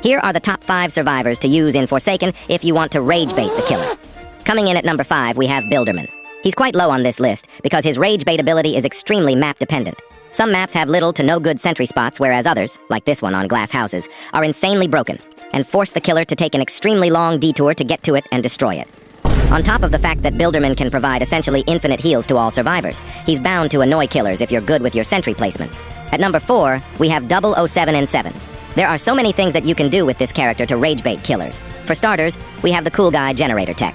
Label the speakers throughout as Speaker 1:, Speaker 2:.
Speaker 1: Here are the top 5 survivors to use in Forsaken if you want to rage bait the killer. Coming in at number 5, we have Builderman. He's quite low on this list because his rage bait ability is extremely map dependent. Some maps have little to no good sentry spots, whereas others, like this one on glass houses, are insanely broken and force the killer to take an extremely long detour to get to it and destroy it. On top of the fact that Builderman can provide essentially infinite heals to all survivors, he's bound to annoy killers if you're good with your sentry placements. At number 4, we have 007 and 7. There are so many things that you can do with this character to rage bait killers. For starters, we have the Cool Guy generator tech.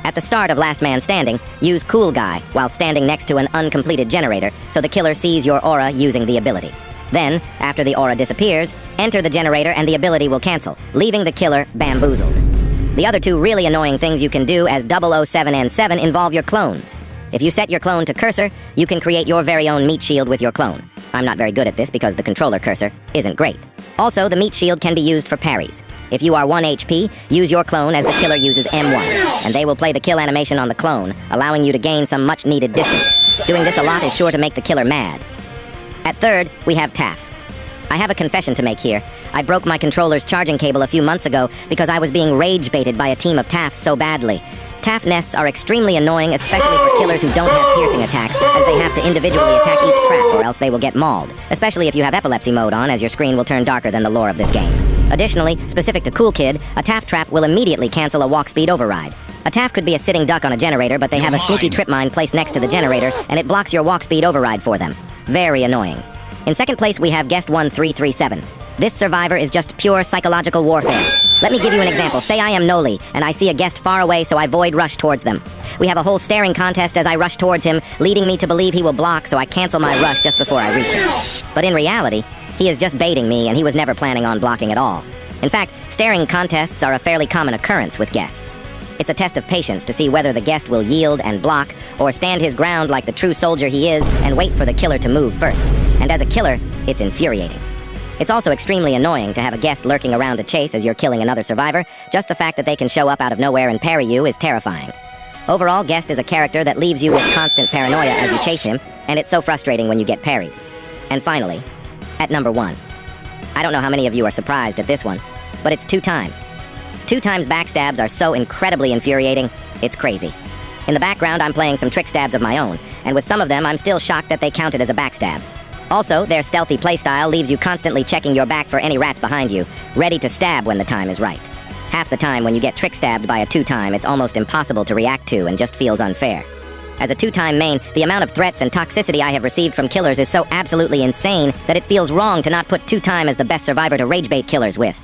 Speaker 1: At the start of Last Man Standing, use Cool Guy while standing next to an uncompleted generator so the killer sees your aura using the ability. Then, after the aura disappears, enter the generator and the ability will cancel, leaving the killer bamboozled. The other 2 really annoying things you can do as 007 and 7 involve your clones. If you set your clone to cursor, you can create your very own meat shield with your clone. I'm not very good at this because the controller cursor isn't great. Also, the meat shield can be used for parries. If you are 1 HP, use your clone as the killer uses M1, and they will play the kill animation on the clone, allowing you to gain some much-needed distance. Doing this a lot is sure to make the killer mad. At third, we have Taff. I have a confession to make here. I broke my controller's charging cable a few months ago because I was being rage-baited by a team of Taffs so badly. Taff nests are extremely annoying, especially for killers who don't have piercing attacks, as they have to individually attack each trap or else they will get mauled, especially if you have epilepsy mode on, as your screen will turn darker than the lore of this game. Additionally, specific to Cool Kid, a Taff trap will immediately cancel a walk speed override. A Taff could be a sitting duck on a generator, but they have a sneaky trip mine placed next to the generator, and it blocks your walk speed override for them. Very annoying. In second place, we have Guest 1337. This survivor is just pure psychological warfare. Let me give you an example. Say I am Noli, and I see a guest far away, so I void rush towards them. We have a whole staring contest as I rush towards him, leading me to believe he will block, so I cancel my rush just before I reach him. But in reality, he is just baiting me, and he was never planning on blocking at all. In fact, staring contests are a fairly common occurrence with guests. It's a test of patience to see whether the guest will yield and block, or stand his ground like the true soldier he is, and wait for the killer to move first. And as a killer, it's infuriating. It's also extremely annoying to have a guest lurking around to chase as you're killing another survivor. Just the fact that they can show up out of nowhere and parry you is terrifying. Overall, Guest is a character that leaves you with constant paranoia as you chase him, and it's so frustrating when you get parried. And finally, at number 1. I don't know how many of you are surprised at this one, but it's 2-time. 2-times backstabs are so incredibly infuriating, it's crazy. In the background, I'm playing some trick stabs of my own, and with some of them, I'm still shocked that they counted as a backstab. Also, their stealthy playstyle leaves you constantly checking your back for any rats behind you, ready to stab when the time is right. Half the time when you get trick stabbed by a 2-time, it's almost impossible to react to and just feels unfair. As a 2-time main, the amount of threats and toxicity I have received from killers is so absolutely insane that it feels wrong to not put 2-time as the best survivor to rage bait killers with.